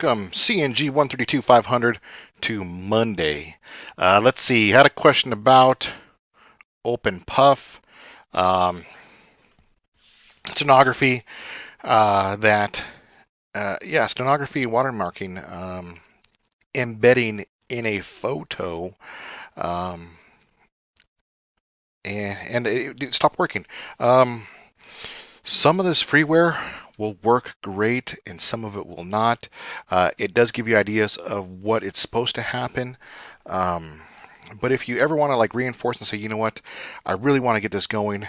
Welcome, CNG 132-500 to Monday. Let's see, had a question about OpenPuff, um, stenography, stenography watermarking, embedding in a photo, um, and it stopped working. Um, Some of this freeware will work great and some of it will not. It does give you ideas of what it's supposed to happen. Um, but if you ever want to like reinforce and say, you know what, I really want to get this going,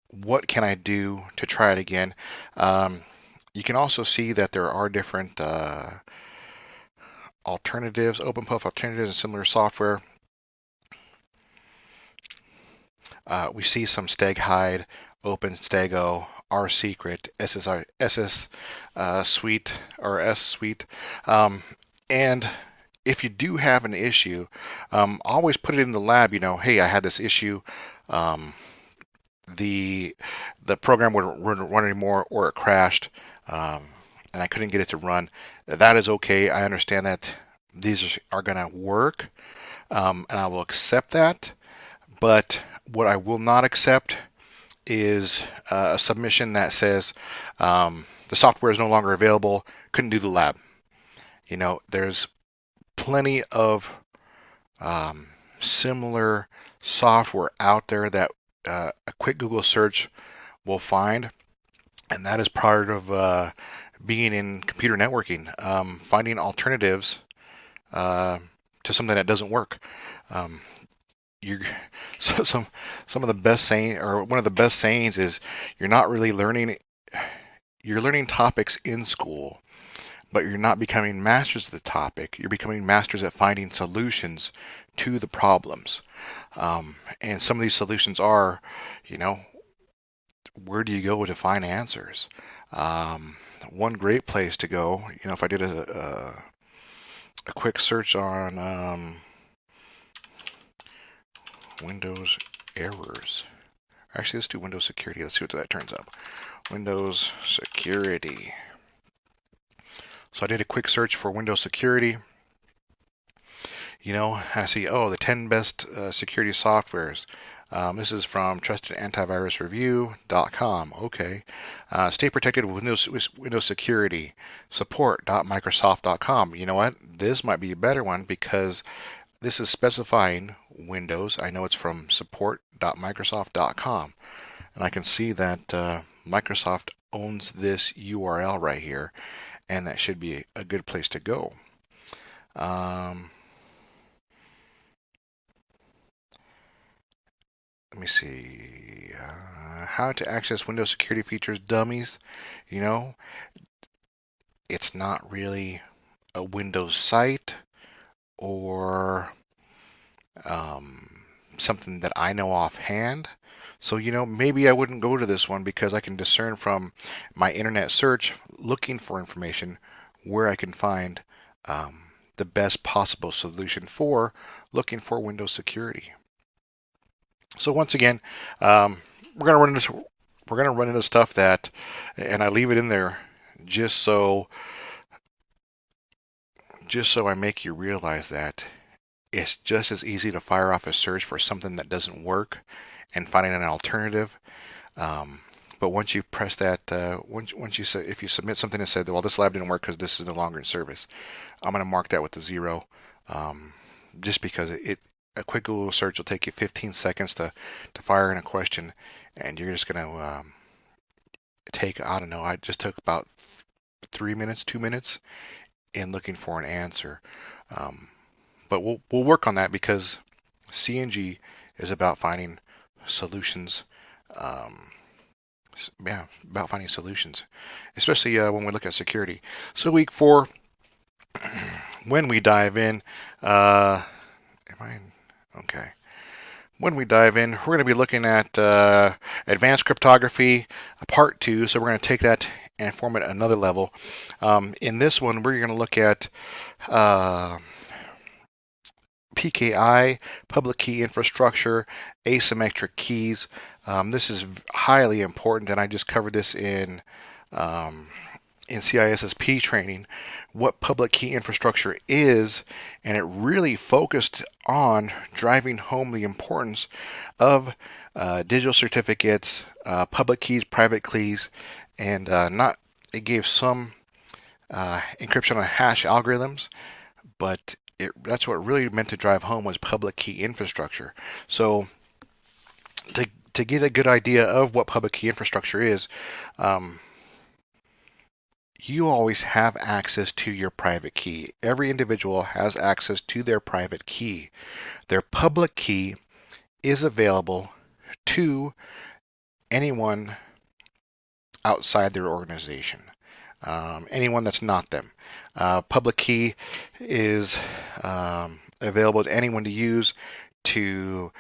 what can I do to try it again? Um, you can also see that there are different alternatives, OpenPuff alternatives, and similar software. We see some StegHide, OpenStego, RSecret, SSI, SS Suite or S Suite, and if you do have an issue, always put it in the lab. You know, hey, I had this issue. Um, the the program wouldn't run anymore, or it crashed, um, and I couldn't get it to run. That is okay. I understand that these are going to work, and I will accept that. But what I will not accept is a submission that says the software is no longer available, couldn't do the lab. You know, there's plenty of um, similar software out there that a quick Google search will find, and that is part of being in computer networking, finding alternatives uh, to something that doesn't work. Um, you're so some of the best saying, or one of the best sayings is, you're not really learning. You're learning topics in school, but you're not becoming masters of the topic. You're becoming masters at finding solutions to the problems. And some of these solutions are, you know, where do you go to find answers? One great place to go, you know, if I did a quick search on Windows errors. Actually, let's do Windows security. Let's see what that turns up. Windows security. So I did a quick search for Windows security. You know, I see, oh, the 10 best security softwares. This is from trustedantivirusreview.com. Okay. Stay protected with Windows security. Support.microsoft.com. You know what? This might be a better one because this is specifying Windows. I know it's from support.microsoft.com. And I can see that Microsoft owns this URL right here, and that should be a good place to go. Let me see. How to access Windows security features dummies. You know, it's not really a Windows site or something that I know offhand. So, you know, maybe I wouldn't go to this one because I can discern from my internet search looking for information where I can find the best possible solution for looking for Windows security. So once again, we're gonna run into stuff that, and I leave it in there just so I make you realize that it's just as easy to fire off a search for something that doesn't work and finding an alternative. Um, but once you press that, once you say, if you submit something and said, well, this lab didn't work because this is no longer in service, I'm going to mark that with a 0, just because a quick Google search will take you 15 seconds to fire in a question, and you're just going to take, I don't know, I just took about 3 minutes, 2 minutes in looking for an answer. But we'll work on that because CNG is about finding solutions. Yeah, about finding solutions, especially when we look at security. So week 4, when we dive in, am I in? Okay. When we dive in, we're going to be looking at advanced cryptography, part 2. So we're going to take that and form it another level. In this one, we're going to look at PKI, public key infrastructure, asymmetric keys. This is highly important, and I just covered this in in CISSP training what public key infrastructure is, and it really focused on driving home the importance of digital certificates, public keys, private keys, and not. It gave some encryption on hash algorithms, but that's what really meant to drive home was public key infrastructure. So to get a good idea of what public key infrastructure is, um, you always have access to your private key. Every individual has access to their private key. Their public key is available to anyone outside their organization, anyone that's not them. Public key is available to anyone to use to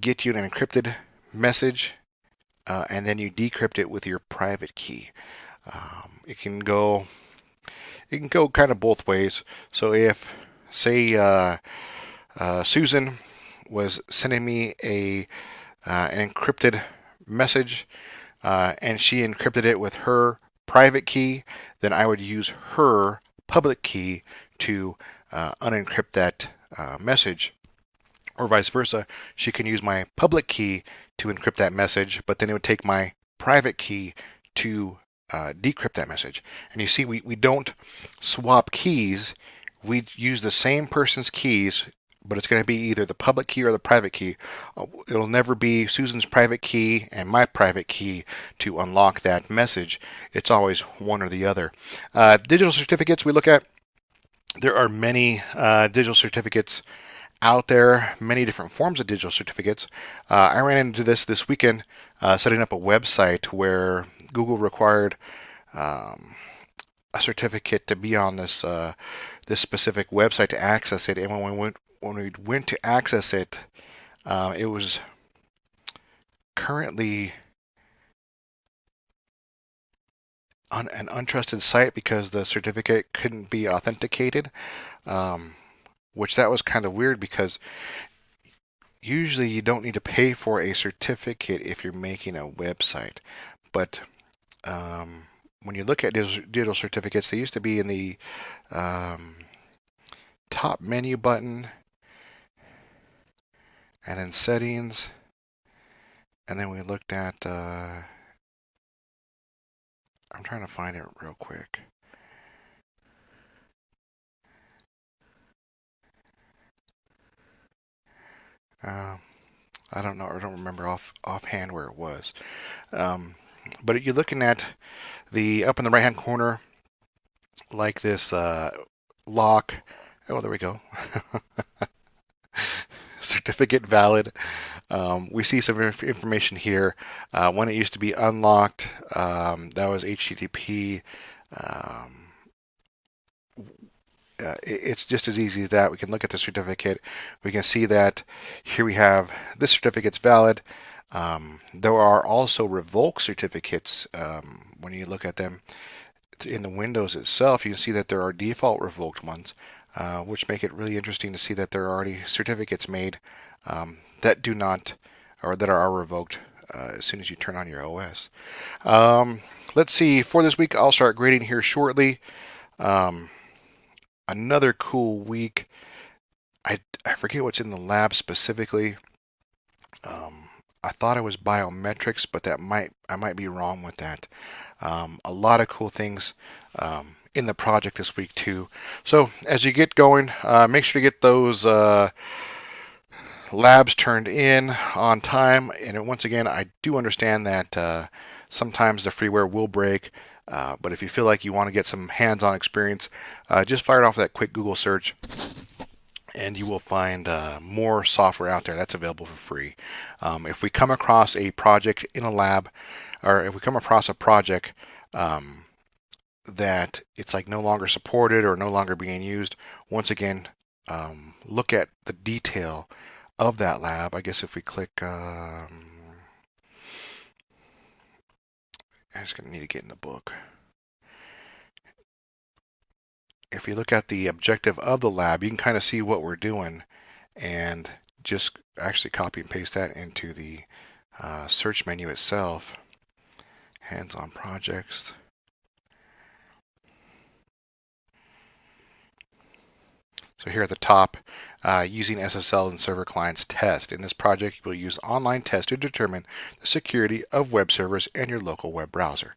get you an encrypted message, and then you decrypt it with your private key. It can go kind of both ways. So if, say, Susan was sending me an encrypted message, and she encrypted it with her private key, then I would use her public key to unencrypt that message. Or vice versa, she can use my public key to encrypt that message, but then it would take my private key to decrypt that message. And you see, we don't swap keys. We use the same person's keys, but it's going to be either the public key or the private key. It'll never be Susan's private key and my private key to unlock that message. It's always one or the other. Digital certificates we look at. There are many digital certificates out there, many different forms of digital certificates. I ran into this weekend setting up a website where Google required a certificate to be on this specific website to access it. And when we went to access it, it was currently on an untrusted site because the certificate couldn't be authenticated. Which that was kind of weird because usually you don't need to pay for a certificate if you're making a website. But when you look at digital certificates, they used to be in the top menu button, and then settings, and then we looked at, I'm trying to find it real quick. I don't know, I don't remember offhand where it was. But you're looking at the up in the right hand corner, like this lock. Oh, there we go. Certificate valid. We see some information here. When it used to be unlocked, that was HTTP. It's just as easy as that. We can look at the certificate. We can see that here we have this certificate's valid. There are also revoke certificates. When you look at them in the Windows itself, you can see that there are default revoked ones, which make it really interesting to see that there are already certificates made that do not, or that are revoked as soon as you turn on your OS. Let's see. For this week, I'll start grading here shortly. Another cool week. I forget what's in the lab specifically. I thought it was biometrics, but I might be wrong with that. A lot of cool things in the project this week too. So as you get going, make sure to get those labs turned in on time. And once again, I do understand that sometimes the freeware will break. But if you feel like you want to get some hands-on experience, just fire off that quick Google search, and you will find more software out there that's available for free. If we come across a project in a lab, or if we come across a project that it's like no longer supported or no longer being used, once again, look at the detail of that lab. I guess if we click, I'm just going to need to get in the book. If you look at the objective of the lab, you can kind of see what we're doing, and just actually copy and paste that into the search menu itself. Hands-on projects. So here at the top, using SSL and server clients test. In this project, we'll use online tests to determine the security of web servers and your local web browser.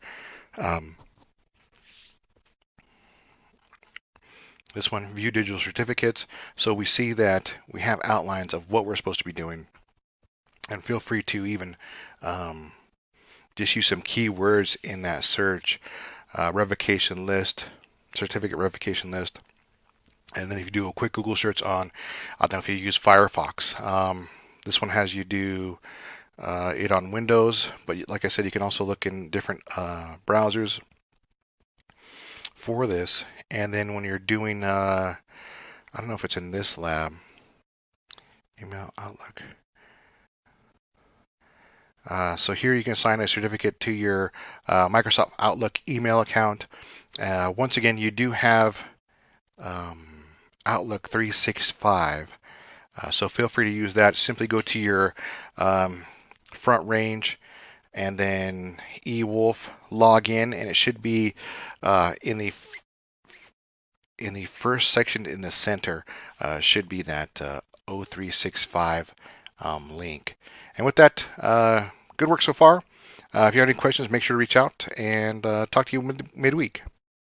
Um, this one, view digital certificates. So we see that we have outlines of what we're supposed to be doing. And feel free to even just use some keywords in that search, revocation list, certificate revocation list. And then if you do a quick Google search on, I don't know if you use Firefox. This one has you do it on Windows, but like I said, you can also look in different browsers for this. And then when you're doing, I don't know if it's in this lab, email, Outlook. So here you can assign a certificate to your Microsoft Outlook email account. Once again, you do have Outlook 365. So feel free to use that. Simply go to your front range and then eWolf log in, and it should be in the first section in the center should be that 0365 link. And with that, good work so far. If you have any questions, make sure to reach out and talk to you midweek.